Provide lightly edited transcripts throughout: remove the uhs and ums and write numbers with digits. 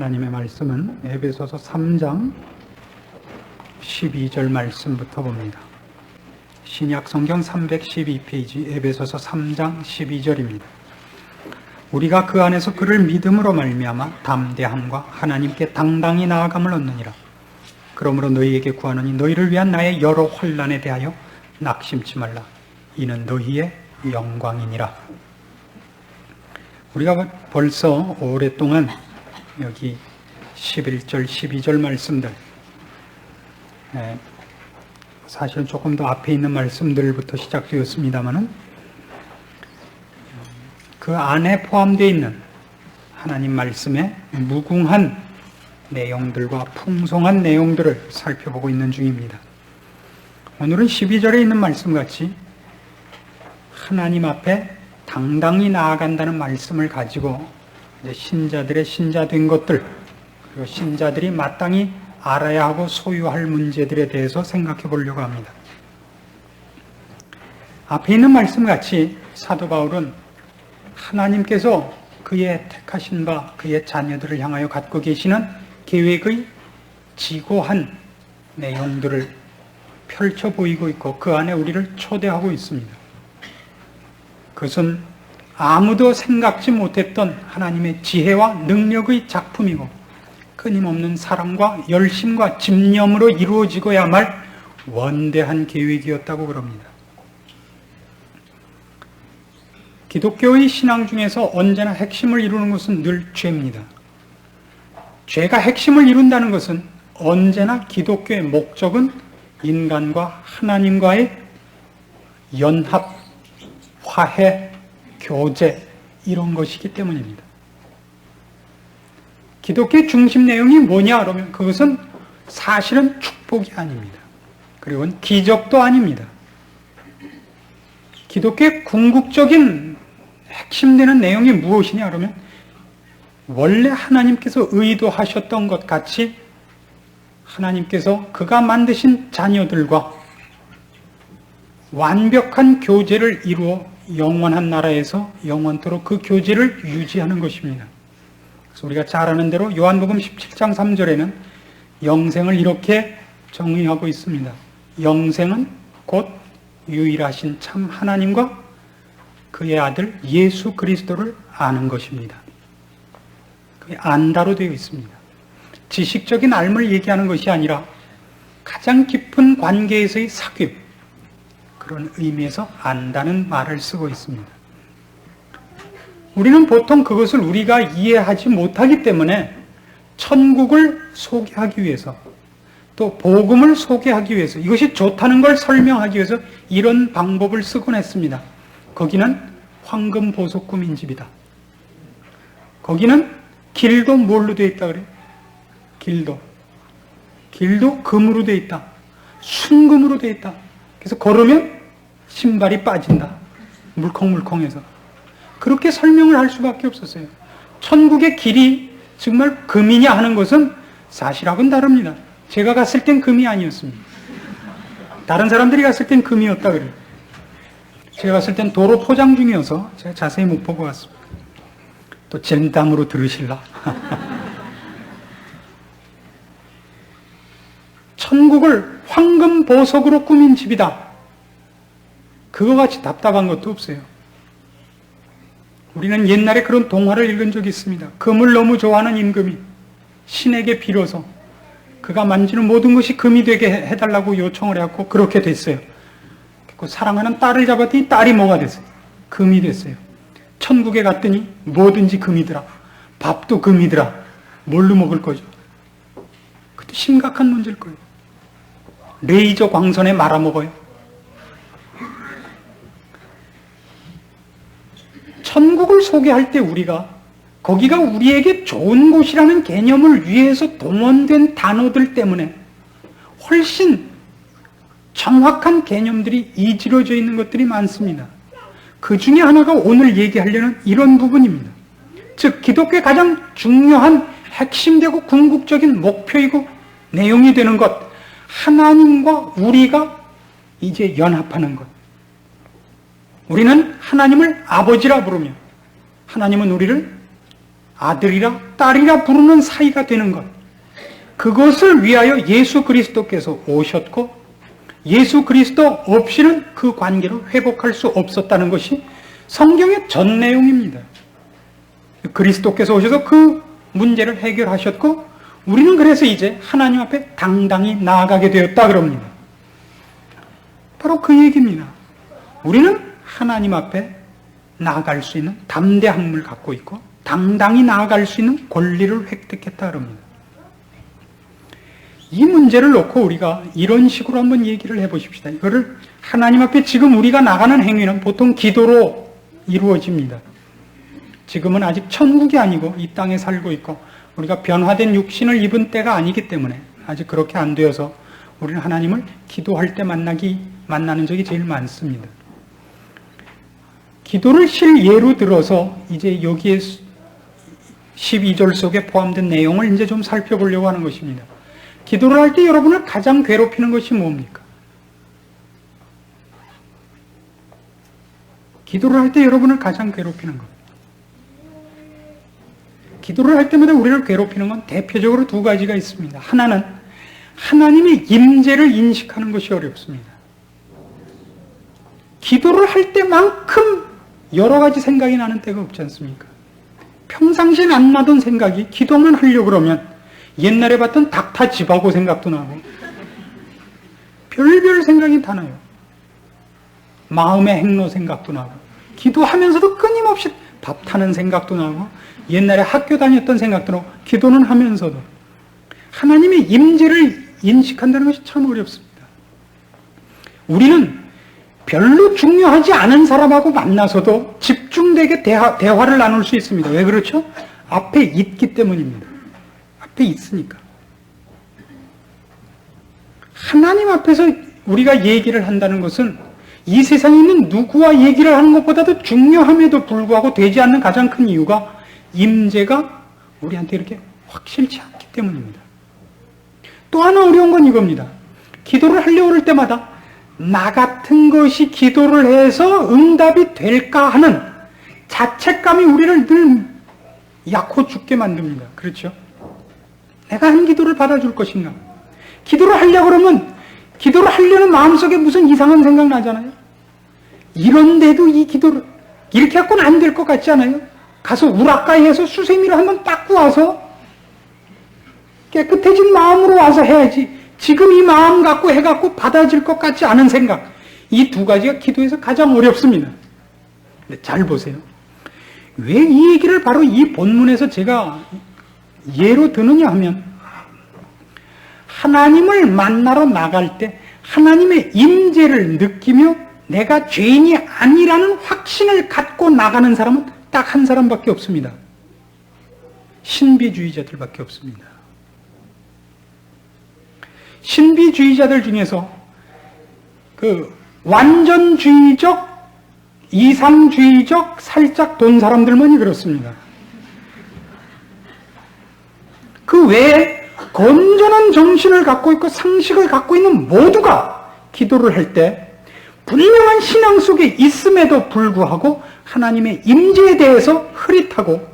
하나님의 말씀은 에베소서 3장 12절 말씀부터 봅니다. 신약 성경 312페이지 에베소서 3장 12절입니다. 우리가 그 안에서 그를 믿음으로 말미암아 담대함과 하나님께 당당히 나아감을 얻느니라. 그러므로 너희에게 구하노니 너희를 위한 나의 여러 환난에 대하여 낙심치 말라. 이는 너희의 영광이니라. 우리가 벌써 오랫동안 여기 11절, 12절 말씀들, 사실은 조금 더 앞에 있는 말씀들부터 시작되었습니다만은 그 안에 포함되어 있는 하나님 말씀의 무궁한 내용들과 풍성한 내용들을 살펴보고 있는 중입니다. 오늘은 12절에 있는 말씀같이 하나님 앞에 당당히 나아간다는 말씀을 가지고 이제 신자들의 신자된 것들, 그리고 신자들이 마땅히 알아야 하고 소유할 문제들에 대해서 생각해 보려고 합니다. 앞에 있는 말씀같이 사도 바울은 하나님께서 그의 택하신 바 그의 자녀들을 향하여 갖고 계시는 계획의 지고한 내용들을 펼쳐 보이고 있고 그 안에 우리를 초대하고 있습니다. 그것은 아무도 생각지 못했던 하나님의 지혜와 능력의 작품이고 끊임없는 사랑과 열심과 집념으로 이루어지고야 말 원대한 계획이었다고 그럽니다. 기독교의 신앙 중에서 언제나 핵심을 이루는 것은 늘 죄입니다. 죄가 핵심을 이룬다는 것은 언제나 기독교의 목적은 인간과 하나님과의 연합, 화해, 교제 이런 것이기 때문입니다. 기독교의 중심 내용이 뭐냐 그러면 그것은 사실은 축복이 아닙니다. 그리고 기적도 아닙니다. 기독교의 궁극적인 핵심되는 내용이 무엇이냐 그러면 원래 하나님께서 의도하셨던 것 같이 하나님께서 그가 만드신 자녀들과 완벽한 교제를 이루어 영원한 나라에서 영원토록 그 교제를 유지하는 것입니다. 그래서 우리가 잘 아는 대로 요한복음 17장 3절에는 영생을 이렇게 정의하고 있습니다. 영생은 곧 유일하신 참 하나님과 그의 아들 예수 그리스도를 아는 것입니다. 그게 안다로 되어 있습니다. 지식적인 알을 얘기하는 것이 아니라 가장 깊은 관계에서의 사귐, 그런 의미에서 안다는 말을 쓰고 있습니다. 우리는 보통 그것을 우리가 이해하지 못하기 때문에 천국을 소개하기 위해서 또 복음을 소개하기 위해서 이것이 좋다는 걸 설명하기 위해서 이런 방법을 쓰곤 했습니다. 거기는 황금 보석 꾸민 집이다. 거기는 길도 뭘로 되어 있다 그래요? 길도 금으로 되어 있다. 순금으로 되어 있다. 그래서 걸으면 신발이 빠진다. 물컹물컹해서. 그렇게 설명을 할 수밖에 없었어요. 천국의 길이 정말 금이냐 하는 것은 사실하고는 다릅니다. 제가 갔을 땐 금이 아니었습니다. 다른 사람들이 갔을 땐 금이었다 그래요. 제가 갔을 땐 도로 포장 중이어서 제가 자세히 못 보고 왔습니다. 또 젠담으로 들으실라. 천국을 황금 보석으로 꾸민 집이다. 그거 같이 답답한 것도 없어요. 우리는 옛날에 그런 동화를 읽은 적이 있습니다. 금을 너무 좋아하는 임금이 신에게 빌어서 그가 만지는 모든 것이 금이 되게 해달라고 요청을 해갖고 그렇게 됐어요. 그 사랑하는 딸을 잡았더니 딸이 뭐가 됐어요? 금이 됐어요. 천국에 갔더니 뭐든지 금이더라. 밥도 금이더라. 뭘로 먹을 거죠? 그것도 심각한 문제일 거예요. 레이저 광선에 말아먹어요. 천국을 소개할 때 우리가 거기가 우리에게 좋은 곳이라는 개념을 위해서 동원된 단어들 때문에 훨씬 정확한 개념들이 이지러져 있는 것들이 많습니다. 그 중에 하나가 오늘 얘기하려는 이런 부분입니다. 즉 기독교의 가장 중요한 핵심되고 궁극적인 목표이고 내용이 되는 것, 하나님과 우리가 이제 연합하는 것. 우리는 하나님을 아버지라 부르며 하나님은 우리를 아들이라 딸이라 부르는 사이가 되는 것, 그것을 위하여 예수 그리스도께서 오셨고 예수 그리스도 없이는 그 관계를 회복할 수 없었다는 것이 성경의 전 내용입니다. 그리스도께서 오셔서 그 문제를 해결하셨고 우리는 그래서 이제 하나님 앞에 당당히 나아가게 되었다 그럽니다. 바로 그 얘기입니다. 우리는 하나님 앞에 나아갈 수 있는 담대함을 갖고 있고 당당히 나아갈 수 있는 권리를 획득했다 그럽니다. 이 문제를 놓고 우리가 이런 식으로 한번 얘기를 해보십시다. 이거를 하나님 앞에 지금 우리가 나가는 행위는 보통 기도로 이루어집니다. 지금은 아직 천국이 아니고 이 땅에 살고 있고 우리가 변화된 육신을 입은 때가 아니기 때문에 아직 그렇게 안 되어서 우리는 하나님을 기도할 때 만나는 적이 제일 많습니다. 기도를 실예로 들어서 이제 여기에 12절 속에 포함된 내용을 이제 좀 살펴보려고 하는 것입니다. 기도를 할 때 여러분을 가장 괴롭히는 것이 뭡니까? 기도를 할 때 여러분을 가장 괴롭히는 것. 기도를 할 때마다 우리를 괴롭히는 건 대표적으로 두 가지가 있습니다. 하나는 하나님의 임재를 인식하는 것이 어렵습니다. 기도를 할 때만큼 여러 가지 생각이 나는 때가 없지 않습니까? 평상시엔 안 나던 생각이 기도만 하려고 그러면 옛날에 봤던 닥터 집하고 생각도 나고 별별 생각이 다 나요. 마음의 행로 생각도 나고 기도하면서도 끊임없이 밥 타는 생각도 나고 옛날에 학교 다녔던 생각도 나고 기도는 하면서도 하나님의 임재를 인식한다는 것이 참 어렵습니다. 우리는 별로 중요하지 않은 사람하고 만나서도 집중되게 대화를 나눌 수 있습니다. 왜 그렇죠? 앞에 있기 때문입니다. 앞에 있으니까. 하나님 앞에서 우리가 얘기를 한다는 것은 이 세상에 있는 누구와 얘기를 하는 것보다도 중요함에도 불구하고 되지 않는 가장 큰 이유가 임재가 우리한테 이렇게 확실치 않기 때문입니다. 또 하나 어려운 건 이겁니다. 기도를 하려고 할 때마다 나 같은 것이 기도를 해서 응답이 될까 하는 자책감이 우리를 늘 약호 죽게 만듭니다. 그렇죠? 내가 한 기도를 받아줄 것인가? 기도를 하려고 그러면 기도를 하려는 마음속에 무슨 이상한 생각 나잖아요. 이런데도 이 기도를 이렇게 갖고는 안 될 것 같지 않아요? 가서 우라카이에서 수세미를 한번 닦고 와서 깨끗해진 마음으로 와서 해야지. 지금 이 마음 갖고 해갖고 받아질 것 같지 않은 생각. 이 두 가지가 기도에서 가장 어렵습니다. 근데 잘 보세요. 왜 이 얘기를 바로 이 본문에서 제가 예로 드느냐 하면 하나님을 만나러 나갈 때 하나님의 임재를 느끼며 내가 죄인이 아니라는 확신을 갖고 나가는 사람은 딱 한 사람밖에 없습니다. 신비주의자들밖에 없습니다. 신비주의자들 중에서 그 완전주의적, 이상주의적, 살짝 돈 사람들만이 그렇습니다. 그 외에 건전한 정신을 갖고 있고 상식을 갖고 있는 모두가 기도를 할 때 분명한 신앙 속에 있음에도 불구하고 하나님의 임재에 대해서 흐릿하고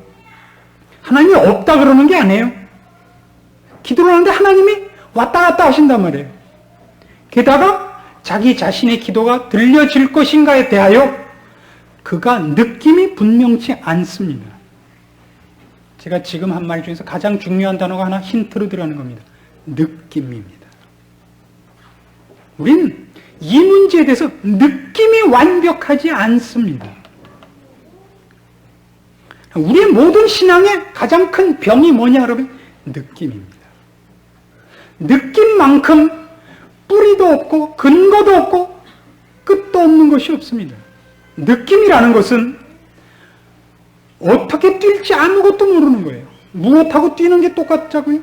하나님이 없다 그러는 게 아니에요. 기도를 하는데 하나님이 왔다 갔다 하신단 말이에요. 게다가 자기 자신의 기도가 들려질 것인가에 대하여 그가 느낌이 분명치 않습니다. 제가 지금 한 말 중에서 가장 중요한 단어가 하나 힌트로 들어가는 겁니다. 느낌입니다. 우리는 이 문제에 대해서 느낌이 완벽하지 않습니다. 우리의 모든 신앙의 가장 큰 병이 뭐냐 여러분? 느낌입니다. 느낌만큼 뿌리도 없고 근거도 없고 끝도 없는 것이 없습니다. 느낌이라는 것은 어떻게 뛸지 아무것도 모르는 거예요. 무엇하고 뛰는 게 똑같자고요?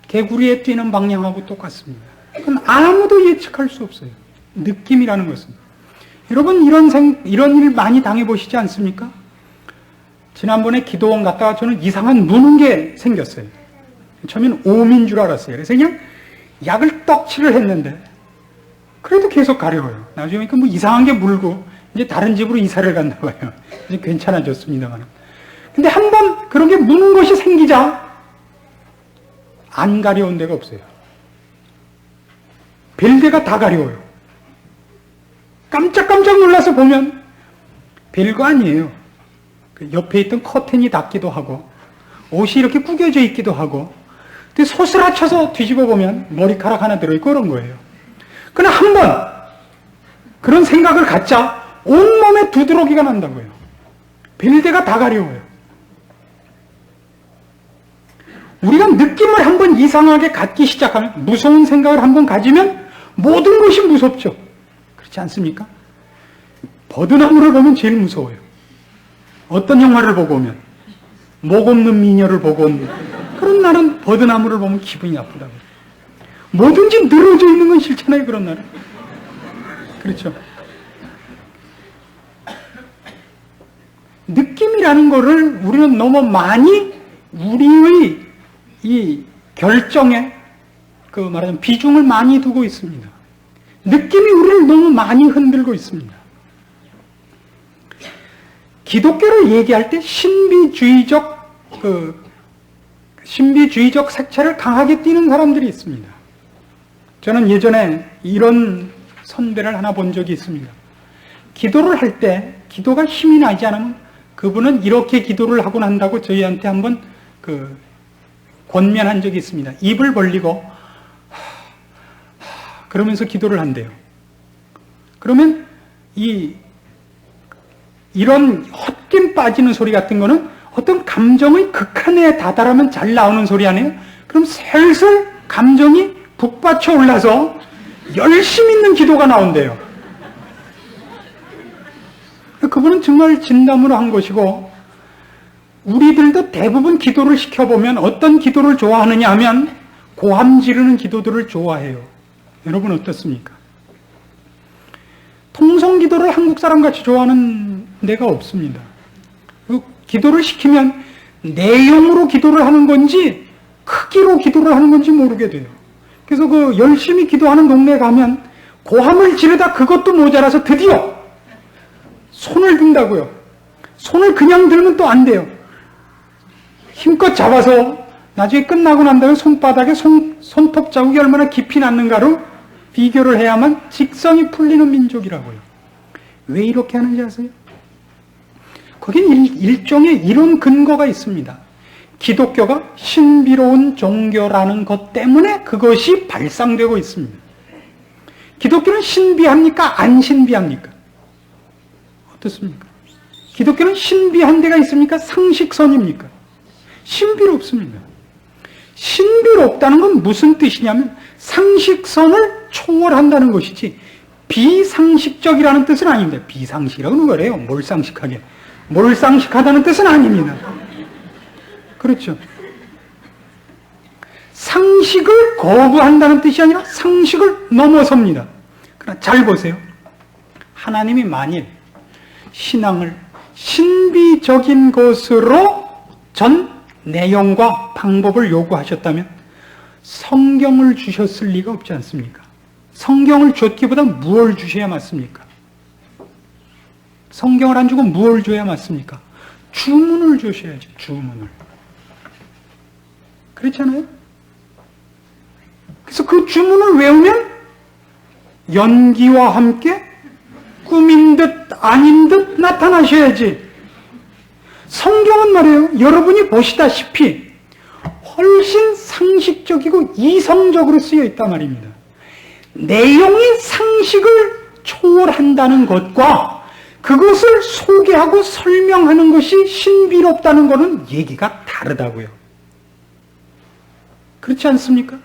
개구리에 뛰는 방향하고 똑같습니다. 그건 아무도 예측할 수 없어요. 느낌이라는 것은. 여러분 이런 일 많이 당해보시지 않습니까? 지난번에 기도원 갔다가 저는 이상한 무는 게 생겼어요. 처음엔 오미인 줄 알았어요. 그래서 그냥 약을 떡칠을 했는데 그래도 계속 가려워요. 나중에 뭐 이상한 게 물고 이제 다른 집으로 이사를 갔나 봐요. 이제 괜찮아졌습니다만. 근데 한번 그런 게 무는 것이 생기자 안 가려운 데가 없어요. 별데가 다 가려워요. 깜짝깜짝 놀라서 보면 별거 아니에요. 그 옆에 있던 커튼이 닿기도 하고 옷이 이렇게 구겨져 있기도 하고, 근데 소스라쳐서 뒤집어 보면 머리카락 하나 들어있고 그런 거예요. 그러나 한번 그런 생각을 갖자 온몸에 두드러기가 난다고요. 별데가 다 가려워요. 우리가 느낌을 한번 이상하게 갖기 시작하면, 무서운 생각을 한번 가지면 모든 것이 무섭죠. 그렇지 않습니까? 버드나무를 보면 제일 무서워요. 어떤 영화를 보고 오면, 목 없는 미녀를 보고 온 그런 날은 버드나무를 보면 기분이 나쁘다고. 뭐든지 늘어져 있는 건 싫잖아요, 그런 날은. 그렇죠. 느낌이라는 거를 우리는 너무 많이 우리의 이 결정에 그 말하자면 비중을 많이 두고 있습니다. 느낌이 우리를 너무 많이 흔들고 있습니다. 기독교를 얘기할 때 신비주의적 색채를 강하게 띠는 사람들이 있습니다. 저는 예전에 이런 선배를 하나 본 적이 있습니다. 기도를 할 때 기도가 힘이 나지 않으면 그분은 이렇게 기도를 하고 난다고 저희한테 한번 권면한 적이 있습니다. 입을 벌리고 그러면서 기도를 한대요. 그러면 이런 헛김 빠지는 소리 같은 거는 어떤 감정의 극한에 다다르면 잘 나오는 소리 아니에요? 그럼 슬슬 감정이 북받쳐 올라서 열심 있는 기도가 나온대요. 그분은 정말 진담으로 한 것이고, 우리들도 대부분 기도를 시켜보면 어떤 기도를 좋아하느냐 하면 고함 지르는 기도들을 좋아해요. 여러분 어떻습니까? 통성기도를 한국 사람같이 좋아하는 데가 없습니다. 기도를 시키면 내용으로 기도를 하는 건지 크기로 기도를 하는 건지 모르게 돼요. 그래서 열심히 기도하는 동네에 가면 고함을 지르다 그것도 모자라서 드디어 손을 든다고요. 손을 그냥 들면 또 안 돼요. 힘껏 잡아서 나중에 끝나고 난 다음에 손바닥에 손톱 자국이 얼마나 깊이 났는가로 비교를 해야만 직성이 풀리는 민족이라고요. 왜 이렇게 하는지 아세요? 거긴 일종의 이론 근거가 있습니다. 기독교가 신비로운 종교라는 것 때문에 그것이 발상되고 있습니다. 기독교는 신비합니까? 안 신비합니까? 어떻습니까? 기독교는 신비한 데가 있습니까? 상식선입니까? 신비롭습니다. 신비롭다는 건 무슨 뜻이냐면 상식선을 초월한다는 것이지 비상식적이라는 뜻은 아닙니다. 비상식이라고는 뭐래요? 몰상식하게. 몰상식하다는 뜻은 아닙니다. 그렇죠. 상식을 거부한다는 뜻이 아니라 상식을 넘어섭니다. 그러나 잘 보세요. 하나님이 만일 신앙을 신비적인 것으로 전 내용과 방법을 요구하셨다면 성경을 주셨을 리가 없지 않습니까? 성경을 줬기보다 무엇을 주셔야 맞습니까? 성경을 안 주고 무엇을 줘야 맞습니까? 주문을 주셔야죠. 주문을. 그렇잖아요? 그래서 그 주문을 외우면 연기와 함께 꿈인 듯 아닌 듯 나타나셔야지. 성경은 말이에요. 여러분이 보시다시피 훨씬 상식적이고 이성적으로 쓰여 있단 말입니다. 내용이 상식을 초월한다는 것과 그것을 소개하고 설명하는 것이 신비롭다는 것은 얘기가 다르다고요. 그렇지 않습니까?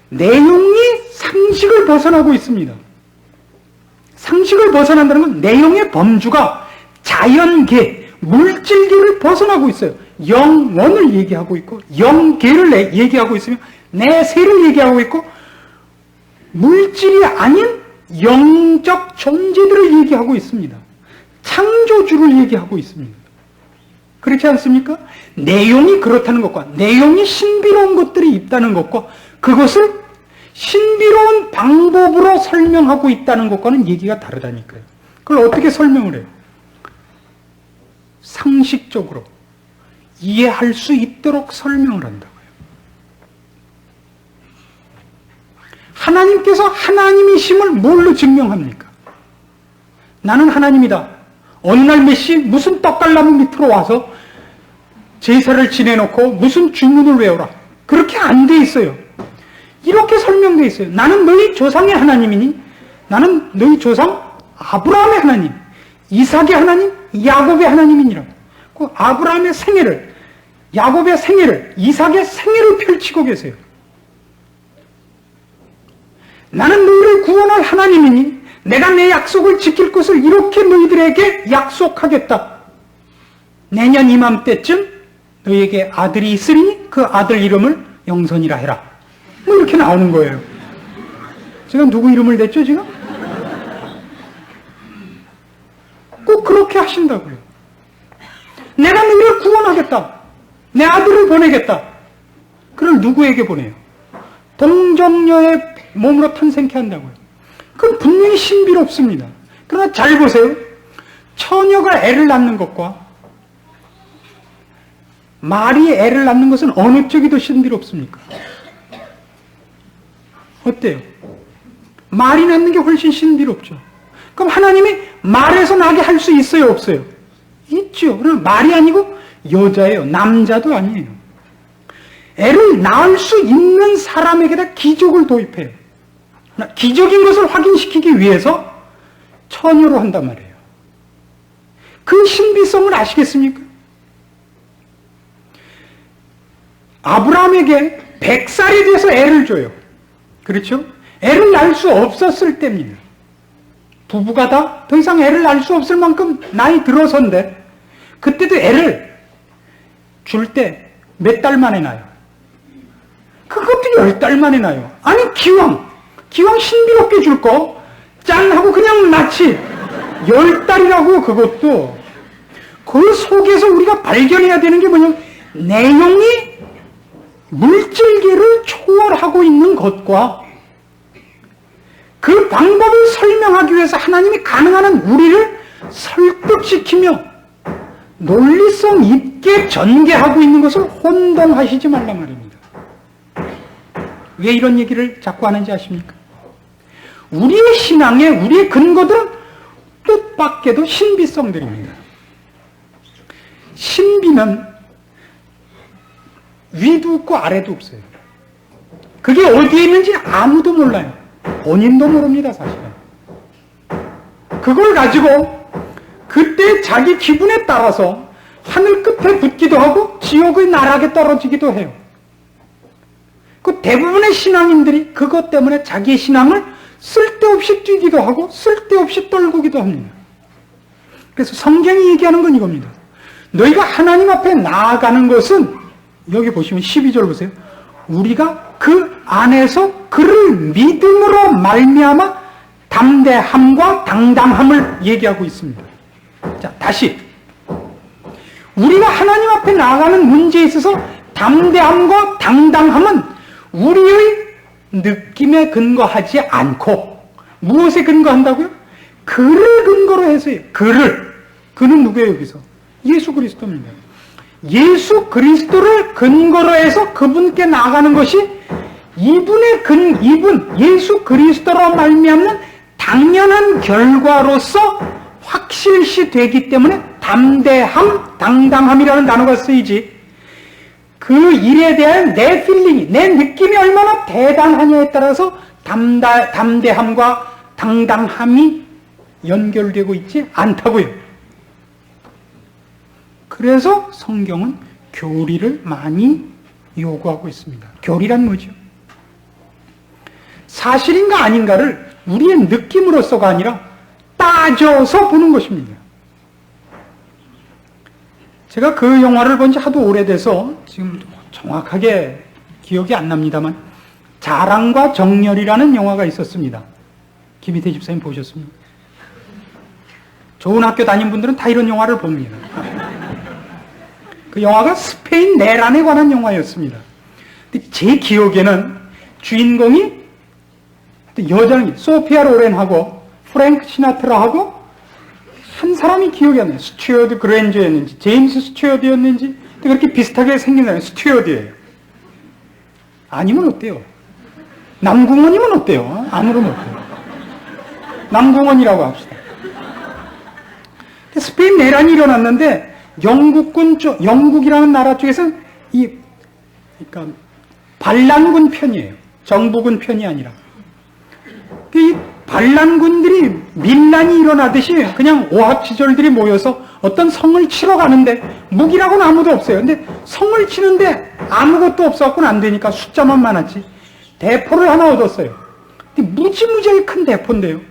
내용이 상식을 벗어나고 있습니다. 상식을 벗어난다는 건 내용의 범주가 자연계, 물질계를 벗어나고 있어요. 영원을 얘기하고 있고 영계를 얘기하고 있으며 내세를 얘기하고 있고 물질이 아닌 영적 존재들을 얘기하고 있습니다. 창조주를 얘기하고 있습니다. 그렇지 않습니까? 내용이 그렇다는 것과 내용이 신비로운 것들이 있다는 것과 그것을 신비로운 방법으로 설명하고 있다는 것과는 얘기가 다르다니까요. 그걸 어떻게 설명을 해요? 상식적으로, 이해할 수 있도록 설명을 한다고요. 하나님께서 하나님이심을 뭘로 증명합니까? 나는 하나님이다. 어느 날 메시 무슨 떡갈나무 밑으로 와서 제사를 지내놓고 무슨 주문을 외워라. 그렇게 안 돼 있어요. 이렇게 설명되어 있어요. 나는 너희 조상의 하나님이니, 나는 너희 조상 아브라함의 하나님, 이삭의 하나님, 야곱의 하나님이니라. 그 아브라함의 생애를, 야곱의 생애를, 이삭의 생애를 펼치고 계세요. 나는 너희를 구원할 하나님이니 내가 내 약속을 지킬 것을 이렇게 너희들에게 약속하겠다. 내년 이맘때쯤 너희에게 아들이 있으리니 그 아들 이름을 영선이라 해라. 뭐 이렇게 나오는 거예요. 제가 누구 이름을 냈죠 지금? 꼭 그렇게 하신다고요. 내가 너희를 구원하겠다. 내 아들을 보내겠다. 그를 누구에게 보내요? 동정녀의 몸으로 탄생케 한다고요. 그건 분명히 신비롭습니다. 그러나 잘 보세요. 처녀가 애를 낳는 것과 말이 애를 낳는 것은 어느 쪽이 더 신비롭습니까? 어때요? 말이 낳는 게 훨씬 신비롭죠. 그럼 하나님이 말에서 나게 할 수 있어요, 없어요? 있죠. 그럼 말이 아니고 여자예요. 남자도 아니에요. 애를 낳을 수 있는 사람에게다 기적을 도입해요. 기적인 것을 확인시키기 위해서 처녀로 한단 말이에요. 그 신비성을 아시겠습니까? 아브라함에게 100살이 돼서 애를 줘요. 그렇죠? 애를 낳을 수 없었을 때입니다. 부부가 다 더 이상 애를 낳을 수 없을 만큼 나이 들어서인데 그때도 애를 줄 때 몇 달 만에 낳아요. 그것도 10달 만에 낳아요. 아니 기왕 신비롭게 줄 거 짠 하고 그냥 낳지. 10달이라고. 그것도 그 속에서 우리가 발견해야 되는 게 뭐냐면 내용이 물질계를 초월하고 있는 것과 그 방법을 설명하기 위해서 하나님이 가능한 한 우리를 설득시키며 논리성 있게 전개하고 있는 것을 혼동하시지 말란 말입니다. 왜 이런 얘기를 자꾸 하는지 아십니까? 우리의 신앙에 우리의 근거들은 뜻밖에도 신비성들입니다. 신비는 위도 없고 아래도 없어요. 그게 어디에 있는지 아무도 몰라요. 본인도 모릅니다, 사실은. 그걸 가지고 그때 자기 기분에 따라서 하늘 끝에 붙기도 하고 지옥의 나락에 떨어지기도 해요. 그 대부분의 신앙인들이 그것 때문에 자기의 신앙을 쓸데없이 뛰기도 하고 쓸데없이 떨구기도 합니다. 그래서 성경이 얘기하는 건 이겁니다. 너희가 하나님 앞에 나아가는 것은 여기 보시면 12절 보세요. 우리가 그 안에서 그를 믿음으로 말미암아 담대함과 당당함을 얘기하고 있습니다. 자, 다시 우리가 하나님 앞에 나아가는 문제에 있어서 담대함과 당당함은 우리의 느낌에 근거하지 않고 무엇에 근거한다고요? 그를 근거로 해서요. 그는 누구예요 여기서? 예수 그리스도입니다. 예수 그리스도를 근거로 해서 그분께 나아가는 것이 이분 예수 그리스도로 말미암는 당연한 결과로서 확실시 되기 때문에 담대함, 당당함이라는 단어가 쓰이지, 그 일에 대한 내 필링이, 내 느낌이 얼마나 대단하냐에 따라서 담대함과 당당함이 연결되고 있지 않다고요. 그래서 성경은 교리를 많이 요구하고 있습니다. 교리란 뭐죠? 사실인가 아닌가를 우리의 느낌으로서가 아니라 따져서 보는 것입니다. 제가 그 영화를 본 지 하도 오래돼서 지금 정확하게 기억이 안 납니다만 자랑과 정열이라는 영화가 있었습니다. 김희태 집사님 보셨습니까? 좋은 학교 다닌 분들은 다 이런 영화를 봅니다. 그 영화가 스페인 내란에 관한 영화였습니다. 근데 제 기억에는 주인공이 여장이 소피아 로렌하고 프랭크 시나트라하고 한 사람이 기억이 안 나요. 스튜어드 그랜저였는지 제임스 스튜어드였는지 그렇게 비슷하게 생긴 사람이 스튜어드예요. 아니면 어때요? 남궁원이면 어때요? 아무런 어때요? 남궁원이라고 합시다. 스페인 내란이 일어났는데 영국이라는 나라 쪽에서 그러니까 반란군 편이에요. 정부군 편이 아니라. 이 반란군들이 밀란이 일어나듯이 그냥 오합지졸들이 모여서 어떤 성을 치러 가는데 무기라고는 아무도 없어요. 근데 성을 치는데 아무것도 없어갖고는 안 되니까 숫자만 많았지. 대포를 하나 얻었어요. 근데 무지무지하게 큰 대포인데요.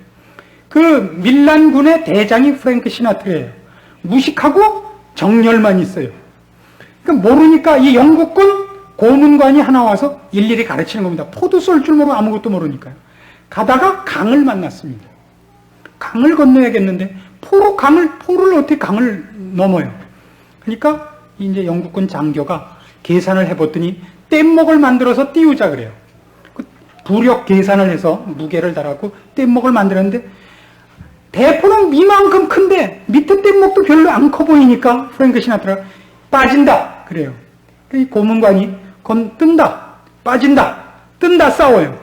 그 밀란군의 대장이 프랭크 시나트라예요. 무식하고 정열만 있어요. 그러니까 모르니까 이 영국군 고문관이 하나 와서 일일이 가르치는 겁니다. 포도 쏠 줄 모르고 아무것도 모르니까요. 가다가 강을 만났습니다. 강을 건너야겠는데 포를 어떻게 강을 넘어요? 그러니까 이제 영국군 장교가 계산을 해봤더니 뗏목을 만들어서 띄우자 그래요. 부력 계산을 해서 무게를 달았고 뗏목을 만들었는데 대포는 이만큼 큰데 밑에 뗏목도 별로 안 커 보이니까 프랭크 시나트라가 빠진다 그래요. 이 고문관이 뜬다, 빠진다, 뜬다 싸워요.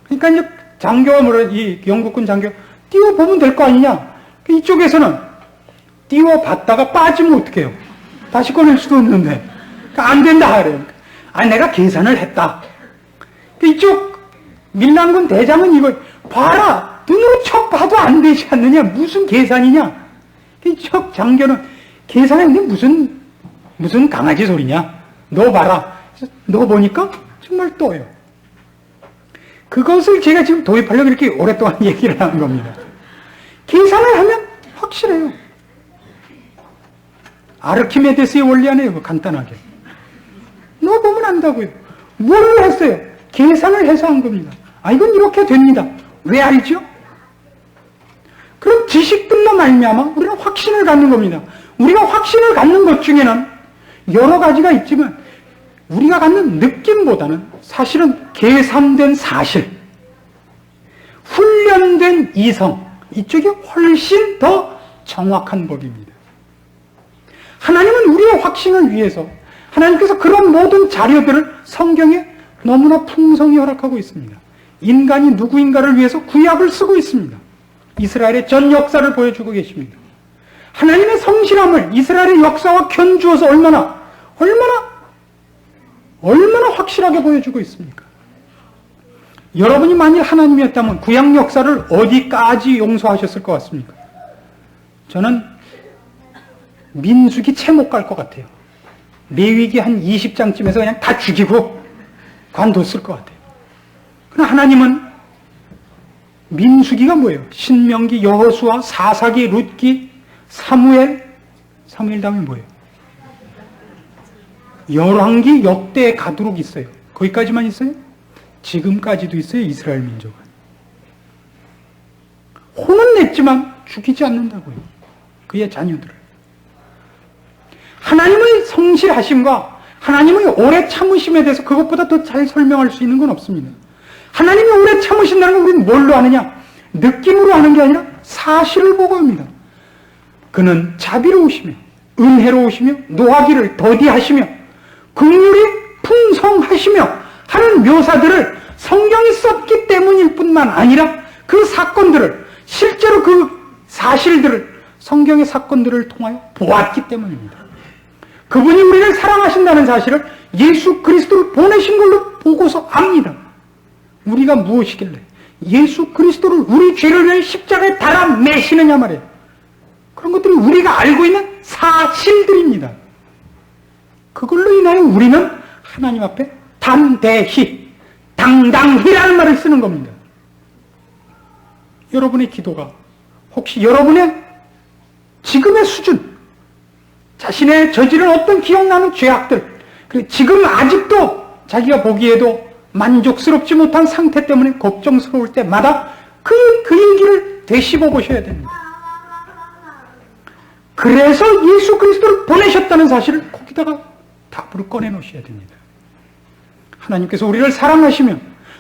그러니까 이제 장교가 이 영국군 장교 띄워보면 될 거 아니냐. 이쪽에서는 띄워봤다가 빠지면 어떡해요? 다시 꺼낼 수도 없는데. 그러니까 안 된다 그래요. 내가 계산을 했다. 이쪽 밀란군 대장은 이거 봐라. 눈으로 척 봐도 안 되지 않느냐. 무슨 계산이냐. 척 장교는 계산했는데 무슨 강아지 소리냐. 너 봐라. 너 보니까 정말 떠요. 그것을 제가 지금 도입하려고 이렇게 오랫동안 얘기를 하는 겁니다. 계산을 하면 확실해요. 아르키메데스의 원리 아니에요. 간단하게. 너 보면 안다고요. 뭘 했어요? 계산을 해서 한 겁니다. 이건 이렇게 됩니다. 왜 알죠? 그럼 지식들로 말미암아 우리는 확신을 갖는 겁니다. 우리가 확신을 갖는 것 중에는 여러 가지가 있지만 우리가 갖는 느낌보다는 사실은 계산된 사실, 훈련된 이성, 이쪽이 훨씬 더 정확한 법입니다. 하나님은 우리의 확신을 위해서 하나님께서 그런 모든 자료들을 성경에 너무나 풍성히 허락하고 있습니다. 인간이 누구인가를 위해서 구약을 쓰고 있습니다. 이스라엘의 전 역사를 보여주고 계십니다. 하나님의 성실함을 이스라엘의 역사와 견주어서 얼마나 확실하게 보여주고 있습니까? 여러분이 만일 하나님이었다면 구약 역사를 어디까지 용서하셨을 것 같습니까? 저는 민수기 채 못 갈 것 같아요. 레위기 한 20장쯤에서 그냥 다 죽이고 관뒀을 것 같아요. 그러나 하나님은 민수기가 뭐예요? 신명기, 여호수아, 사사기, 룻기, 사무엘 다음에 뭐예요? 열왕기, 역대 가도록 있어요. 거기까지만 있어요? 지금까지도 있어요. 이스라엘 민족은. 혼은 냈지만 죽이지 않는다고요. 그의 자녀들을. 하나님의 성실하심과 하나님의 오래 참으심에 대해서 그것보다 더 잘 설명할 수 있는 건 없습니다. 하나님이 오래 참으신다는 걸 우리는 뭘로 아느냐? 느낌으로 아는 게 아니라 사실을 보고 합니다. 그는 자비로우시며 은혜로우시며 노하기를 더디하시며 긍휼이 풍성하시며 하는 묘사들을 성경이 썼기 때문일 뿐만 아니라 그 사건들을 실제로 그 사실들을 성경의 사건들을 통하여 보았기 때문입니다. 그분이 우리를 사랑하신다는 사실을 예수 그리스도를 보내신 걸로 보고서 압니다. 우리가 무엇이길래 예수 그리스도를 우리 죄를 위해 십자가에 달아 매시느냐 말이에요. 그런 것들이 우리가 알고 있는 사실들입니다. 그걸로 인하여 우리는 하나님 앞에 담대히, 당당히라는 말을 쓰는 겁니다. 여러분의 기도가 혹시 여러분의 지금의 수준, 자신의 저지른 어떤 기억나는 죄악들, 그리고 지금 아직도 자기가 보기에도 만족스럽지 못한 상태 때문에 걱정스러울 때마다 그 얘기를 되씹어 보셔야 됩니다. 그래서 예수 그리스도를 보내셨다는 사실을 거기다가 답으로 꺼내놓으셔야 됩니다. 하나님께서 우리를 사랑하시며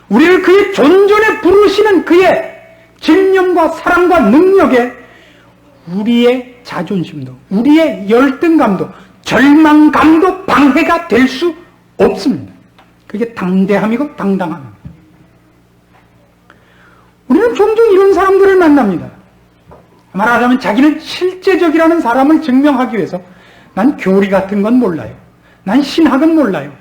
우리를 그의 존전에 부르시는 그의 진념과 사랑과 능력에 우리의 자존심도, 우리의 열등감도, 절망감도 방해가 될 수 없습니다. 그게 당대함이고 당당함입니다. 우리는 종종 이런 사람들을 만납니다. 말하자면 자기는 실제적이라는 사람을 증명하기 위해서 난 교리 같은 건 몰라요. 난 신학은 몰라요.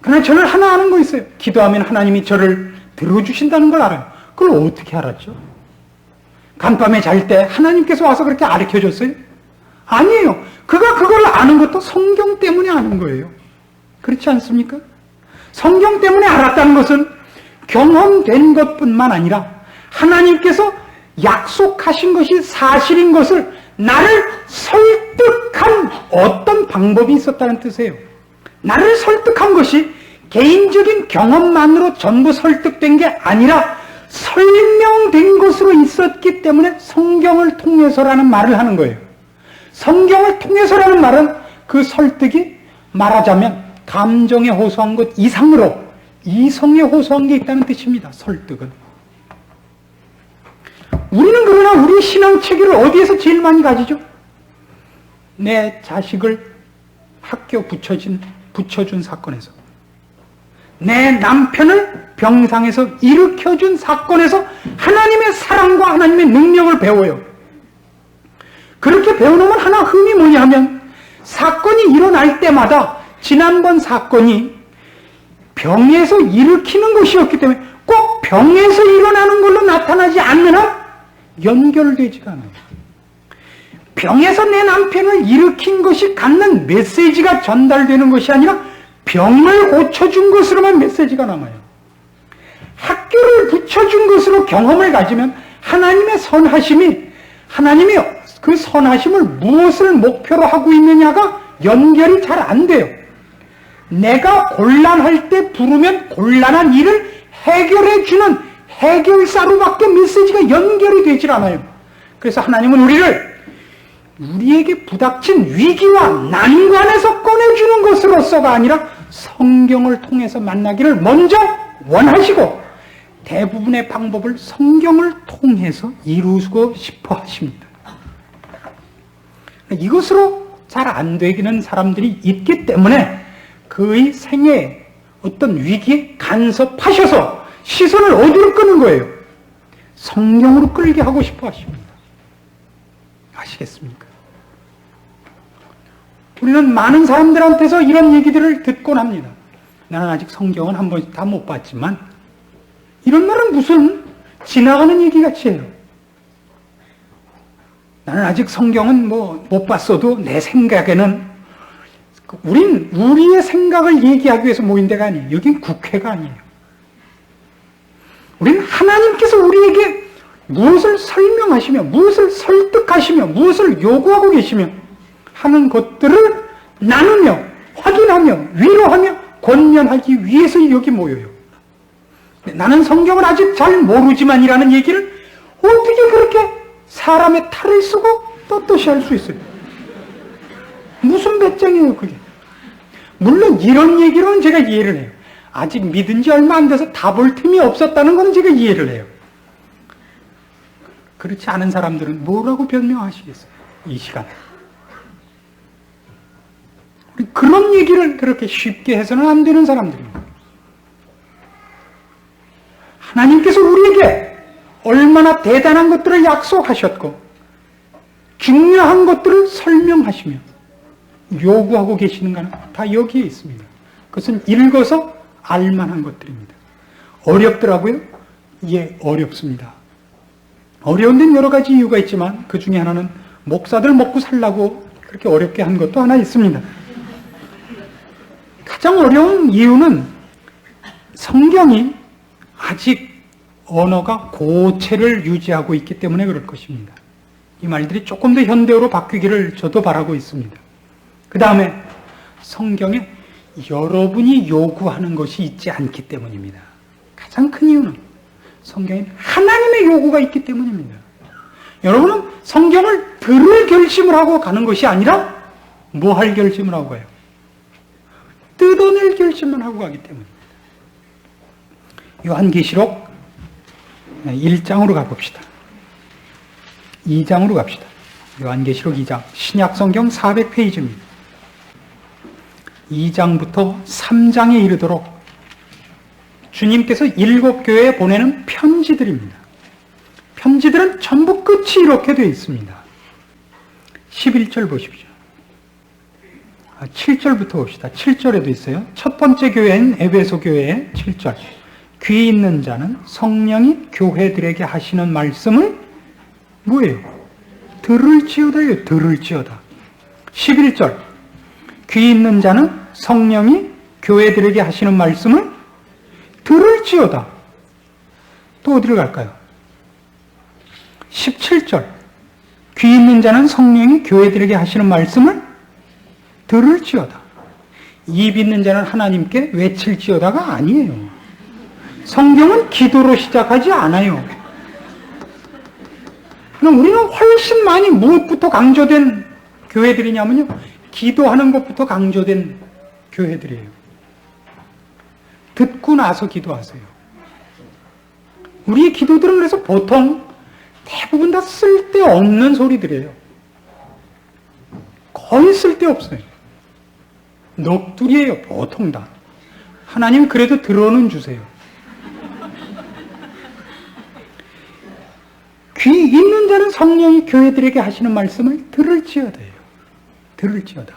그러나 저는 하나 아는 거 있어요. 기도하면 하나님이 저를 들어주신다는 걸 알아요. 그걸 어떻게 알았죠? 간밤에 잘 때 하나님께서 와서 그렇게 가르쳐줬어요? 아니에요. 그가 그걸 아는 것도 성경 때문에 아는 거예요. 그렇지 않습니까? 성경 때문에 알았다는 것은 경험된 것뿐만 아니라 하나님께서 약속하신 것이 사실인 것을 나를 설득한 어떤 방법이 있었다는 뜻이에요. 나를 설득한 것이 개인적인 경험만으로 전부 설득된 게 아니라 설명된 것으로 있었기 때문에 성경을 통해서라는 말을 하는 거예요. 성경을 통해서라는 말은 그 설득이 말하자면 감정에 호소한 것 이상으로 이성에 호소한 게 있다는 뜻입니다. 설득은. 우리는 그러나 우리 신앙 체계를 어디에서 제일 많이 가지죠? 내 자식을 학교 붙여준 사건에서, 내 남편을 병상에서 일으켜준 사건에서 하나님의 사랑과 하나님의 능력을 배워요. 그렇게 배워놓으면 하나 흠이 뭐냐 하면 사건이 일어날 때마다 지난번 사건이 병에서 일으키는 것이었기 때문에 꼭 병에서 일어나는 걸로 나타나지 않는 한 연결되지가 않아요. 병에서 내 남편을 일으킨 것이 갖는 메시지가 전달되는 것이 아니라 병을 고쳐준 것으로만 메시지가 남아요. 학교를 붙여준 것으로 경험을 가지면 하나님의 선하심이, 하나님이 그 선하심을 무엇을 목표로 하고 있느냐가 연결이 잘 안 돼요. 내가 곤란할 때 부르면 곤란한 일을 해결해주는 해결사로밖에 메시지가 연결이 되질 않아요. 그래서 하나님은 우리에게 부닥친 위기와 난관에서 꺼내주는 것으로서가 아니라 성경을 통해서 만나기를 먼저 원하시고 대부분의 방법을 성경을 통해서 이루고 싶어 하십니다. 이것으로 잘 안 되기는 사람들이 있기 때문에 그의 생애에 어떤 위기에 간섭하셔서 시선을 어디로 끄는 거예요? 성경으로 끌게 하고 싶어 하십니다. 아시겠습니까? 우리는 많은 사람들한테서 이런 얘기들을 듣곤 합니다. 나는 아직 성경은 한 번씩 다 못 봤지만, 이런 말은 무슨 지나가는 얘기 같이 해요. 나는 아직 성경은 못 봤어도 내 생각에는, 우리의 생각을 얘기하기 위해서 모인 데가 아니에요. 여긴 국회가 아니에요. 우리는 하나님께서 우리에게 무엇을 설명하시며, 무엇을 설득하시며, 무엇을 요구하고 계시며 하는 것들을 나누며, 확인하며, 위로하며, 권면하기 위해서 여기 모여요. 나는 성경을 아직 잘 모르지만이라는 얘기를 어떻게 그렇게 사람의 탈을 쓰고 떳떳이 할 수 있어요? 무슨 배짱이에요, 그게? 물론 이런 얘기로는 제가 이해를 해요. 아직 믿은 지 얼마 안 돼서 다 볼 틈이 없었다는 건 제가 이해를 해요. 그렇지 않은 사람들은 뭐라고 변명하시겠어요? 이 시간에. 그런 얘기를 그렇게 쉽게 해서는 안 되는 사람들입니다. 하나님께서 우리에게 얼마나 대단한 것들을 약속하셨고 중요한 것들을 설명하시며 요구하고 계시는가는 다 여기에 있습니다. 그것은 읽어서 알만한 것들입니다. 어렵더라고요? 예, 어렵습니다. 어려운 데는 여러 가지 이유가 있지만 그 중에 하나는 목사들 먹고 살라고 그렇게 어렵게 한 것도 하나 있습니다. 가장 어려운 이유는 성경이 아직 언어가 고체를 유지하고 있기 때문에 그럴 것입니다. 이 말들이 조금 더 현대어로 바뀌기를 저도 바라고 있습니다. 그 다음에 성경에 여러분이 요구하는 것이 있지 않기 때문입니다. 가장 큰 이유는 성경에 하나님의 요구가 있기 때문입니다. 여러분은 성경을 들을 결심을 하고 가는 것이 아니라 뭐 할 결심을 하고 가요? 뜯어낼 결심만 하고 가기 때문입니다. 요한계시록 1장으로 가봅시다. 2장으로 갑시다. 요한계시록 2장, 신약성경 400페이지입니다. 2장부터 3장에 이르도록 주님께서 7교회에 보내는 편지들입니다. 편지들은 전부 끝이 이렇게 되어 있습니다. 11절 보십시오. 7절부터 봅시다. 7절에도 있어요. 첫 번째 교회인 에베소 교회의 7절. 귀 있는 자는 성령이 교회들에게 하시는 말씀을 뭐예요? 들을지어다요. 들을지어다. 11절. 귀 있는 자는 성령이 교회들에게 하시는 말씀을 들을지어다. 또 어디를 갈까요? 17절. 귀 있는 자는 성령이 교회들에게 하시는 말씀을 들을지어다. 입 있는 자는 하나님께 외칠지어다가 아니에요. 성경은 기도로 시작하지 않아요. 그럼 우리는 훨씬 많이 무엇부터 강조된 교회들이냐면요, 기도하는 것부터 강조된 교회들이에요. 듣고 나서 기도하세요. 우리의 기도들은 그래서 보통 대부분 다 쓸데없는 소리들이에요. 거의 쓸데없어요. 넋두리예요. 보통 다. 하나님 그래도 들어는 주세요. 귀 있는 자는 성령이 교회들에게 하시는 말씀을 들을지어다요. 들을지어다.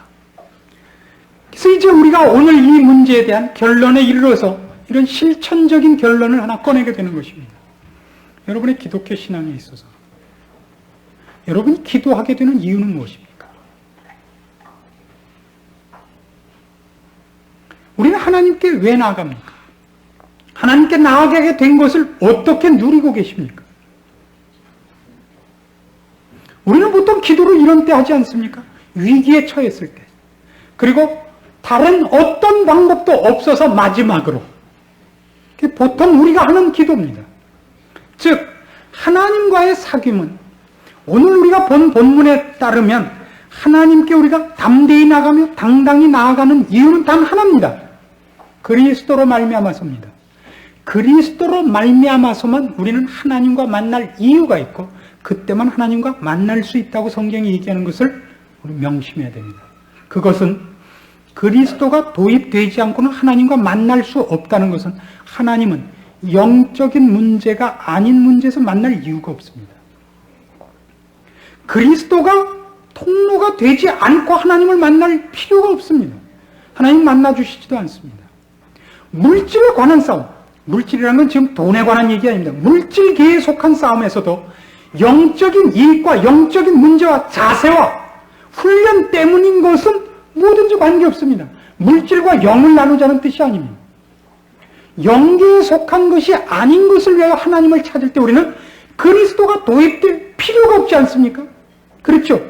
그래서 이제 우리가 오늘 이 문제에 대한 결론에 이르러서 이런 실천적인 결론을 하나 꺼내게 되는 것입니다. 여러분의 기독교 신앙에 있어서 여러분이 기도하게 되는 이유는 무엇입니까? 우리는 하나님께 왜 나아갑니까? 하나님께 나아가게 된 것을 어떻게 누리고 계십니까? 우리는 보통 기도를 이런 때 하지 않습니까? 위기에 처했을 때. 그리고 다른 어떤 방법도 없어서 마지막으로. 그게 보통 우리가 하는 기도입니다. 즉, 하나님과의 사귐은 오늘 우리가 본 본문에 따르면 하나님께 우리가 담대히 나가며 당당히 나아가는 이유는 단 하나입니다. 그리스도로 말미암아서입니다. 그리스도로 말미암아서만 우리는 하나님과 만날 이유가 있고 그때만 하나님과 만날 수 있다고 성경이 얘기하는 것을 우리 명심해야 됩니다. 그것은 그리스도가 도입되지 않고는 하나님과 만날 수 없다는 것은 하나님은 영적인 문제가 아닌 문제에서 만날 이유가 없습니다. 그리스도가 통로가 되지 않고 하나님을 만날 필요가 없습니다. 하나님 만나주시지도 않습니다. 물질에 관한 싸움, 물질이라는 건 지금 돈에 관한 얘기 아닙니다. 물질계에 속한 싸움에서도 영적인 이익과 영적인 문제와 자세와 훈련 때문인 것은 뭐든지 관계없습니다. 물질과 영을 나누자는 뜻이 아닙니다. 영계에 속한 것이 아닌 것을 위하여 하나님을 찾을 때 우리는 그리스도가 도입될 필요가 없지 않습니까? 그렇죠?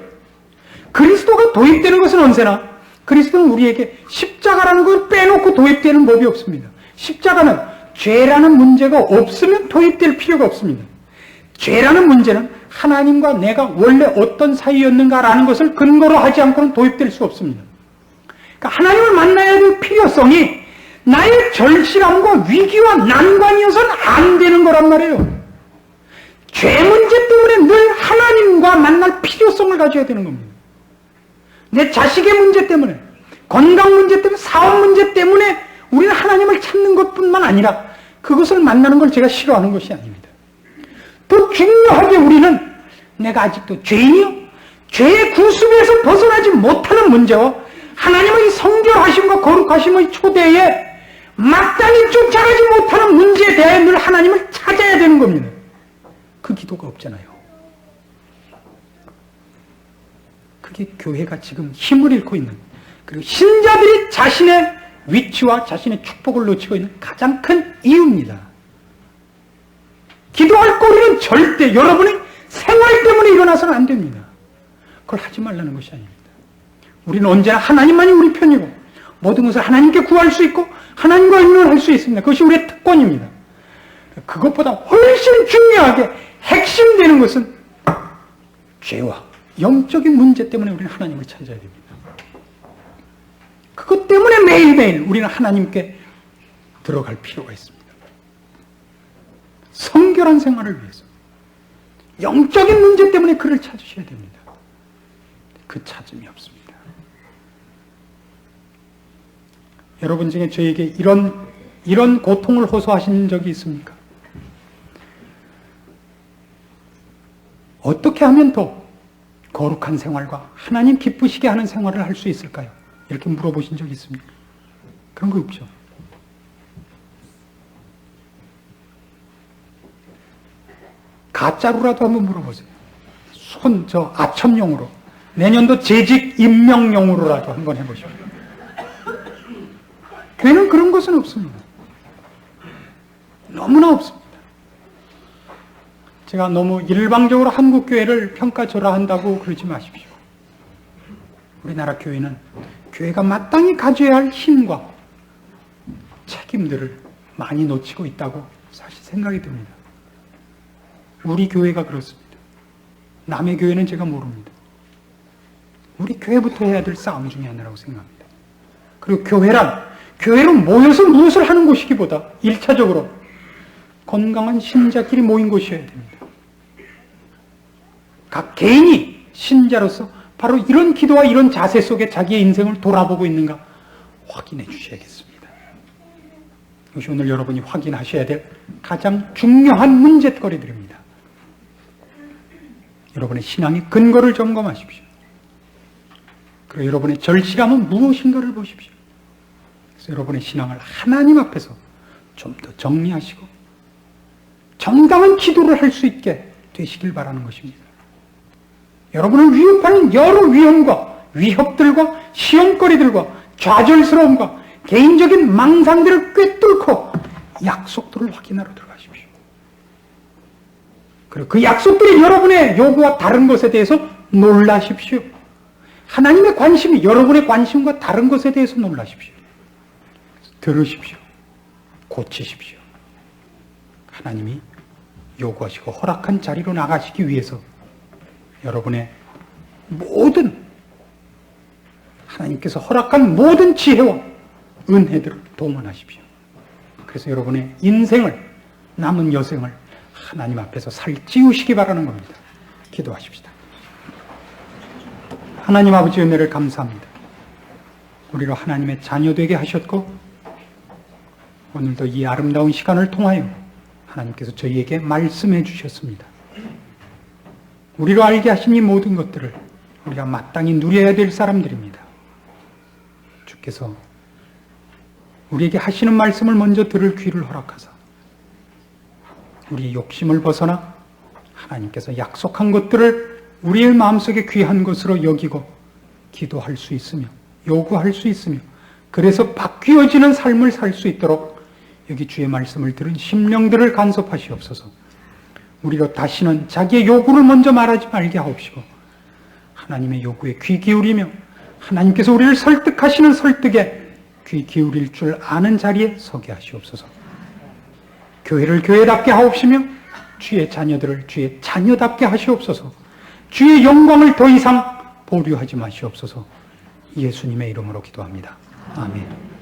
그리스도가 도입되는 것은 언제나 그리스도는 우리에게 십자가라는 걸 빼놓고 도입되는 법이 없습니다. 십자가는 죄라는 문제가 없으면 도입될 필요가 없습니다. 죄라는 문제는 하나님과 내가 원래 어떤 사이였는가라는 것을 근거로 하지 않고는 도입될 수 없습니다. 그러니까 하나님을 만나야 될 필요성이 나의 절실함과 위기와 난관이어서는 안 되는 거란 말이에요. 죄 문제 때문에 늘 하나님과 만날 필요성을 가져야 되는 겁니다. 내 자식의 문제 때문에, 건강 문제 때문에, 사업 문제 때문에 우리는 하나님을 찾는 것뿐만 아니라 그것을 만나는 걸 제가 싫어하는 것이 아닙니다. 더 중요하게 우리는 내가 아직도 죄인이요? 죄의 구습에서 벗어나지 못하는 문제와 하나님의 성결하심과 거룩하심의 초대에 마땅히 쫓아가지 못하는 문제에 대해 늘 하나님을 찾아야 되는 겁니다. 그 기도가 없잖아요. 그게 교회가 지금 힘을 잃고 있는, 그리고 신자들이 자신의 위치와 자신의 축복을 놓치고 있는 가장 큰 이유입니다. 기도할 거리는 절대 여러분의 생활 때문에 일어나서는 안 됩니다. 그걸 하지 말라는 것이 아닙니다. 우리는 언제나 하나님만이 우리 편이고 모든 것을 하나님께 구할 수 있고 하나님과 의논할 수 있습니다. 그것이 우리의 특권입니다. 그것보다 훨씬 중요하게 핵심되는 것은 죄와 영적인 문제 때문에 우리는 하나님을 찾아야 됩니다. 그것 때문에 매일매일 우리는 하나님께 들어갈 필요가 있습니다. 성결한 생활을 위해서. 영적인 문제 때문에 그를 찾으셔야 됩니다. 그 찾음이 없습니다. 여러분 중에 저에게 이런 고통을 호소하신 적이 있습니까? 어떻게 하면 더 거룩한 생활과 하나님 기쁘시게 하는 생활을 할 수 있을까요? 이렇게 물어보신 적이 있습니까? 그런 거 없죠. 가짜로라도 한번 물어보세요. 아첨용으로. 내년도 재직 임명용으로라도 한번 해보십시오. 교회는 그런 것은 없습니다. 너무나 없습니다. 제가 너무 일방적으로 한국 교회를 평가절하한다고 그러지 마십시오. 우리나라 교회는 교회가 마땅히 가져야 할 힘과 책임들을 많이 놓치고 있다고 사실 생각이 듭니다. 우리 교회가 그렇습니다. 남의 교회는 제가 모릅니다. 우리 교회부터 해야 될 싸움 중에 하나라고 생각합니다. 그리고 교회로 모여서 무엇을 하는 곳이기보다 1차적으로 건강한 신자끼리 모인 곳이어야 됩니다. 각 개인이 신자로서 바로 이런 기도와 이런 자세 속에 자기의 인생을 돌아보고 있는가 확인해 주셔야겠습니다. 이것이 오늘 여러분이 확인하셔야 될 가장 중요한 문제거리들입니다. 여러분의 신앙의 근거를 점검하십시오. 그리고 여러분의 절실함은 무엇인가를 보십시오. 그래서 여러분의 신앙을 하나님 앞에서 좀 더 정리하시고 정당한 기도를 할 수 있게 되시길 바라는 것입니다. 여러분을 위협하는 여러 위험과 위협들과 시험거리들과 좌절스러움과 개인적인 망상들을 꿰뚫고 약속들을 확인하러 들어가십시오. 그리고 그 약속들이 여러분의 요구와 다른 것에 대해서 놀라십시오. 하나님의 관심이 여러분의 관심과 다른 것에 대해서 놀라십시오. 들으십시오. 고치십시오. 하나님이 요구하시고 허락한 자리로 나가시기 위해서 여러분의 하나님께서 허락한 모든 지혜와 은혜들을 동원하십시오. 그래서 여러분의 인생을, 남은 여생을 하나님 앞에서 살찌우시기 바라는 겁니다. 기도하십시다. 하나님 아버지 은혜를 감사합니다. 우리로 하나님의 자녀 되게 하셨고 오늘도 이 아름다운 시간을 통하여 하나님께서 저희에게 말씀해 주셨습니다. 우리로 알게 하신 이 모든 것들을 우리가 마땅히 누려야 될 사람들입니다. 주께서 우리에게 하시는 말씀을 먼저 들을 귀를 허락하사 우리의 욕심을 벗어나 하나님께서 약속한 것들을 우리의 마음속에 귀한 것으로 여기고 기도할 수 있으며 요구할 수 있으며 그래서 바뀌어지는 삶을 살 수 있도록 여기 주의 말씀을 들은 심령들을 간섭하시옵소서. 우리로 다시는 자기의 요구를 먼저 말하지 말게 하옵시고 하나님의 요구에 귀 기울이며 하나님께서 우리를 설득하시는 설득에 귀 기울일 줄 아는 자리에 서게 하시옵소서. 교회를 교회답게 하옵시며 주의 자녀들을 주의 자녀답게 하시옵소서. 주의 영광을 더 이상 보류하지 마시옵소서. 예수님의 이름으로 기도합니다. 아멘.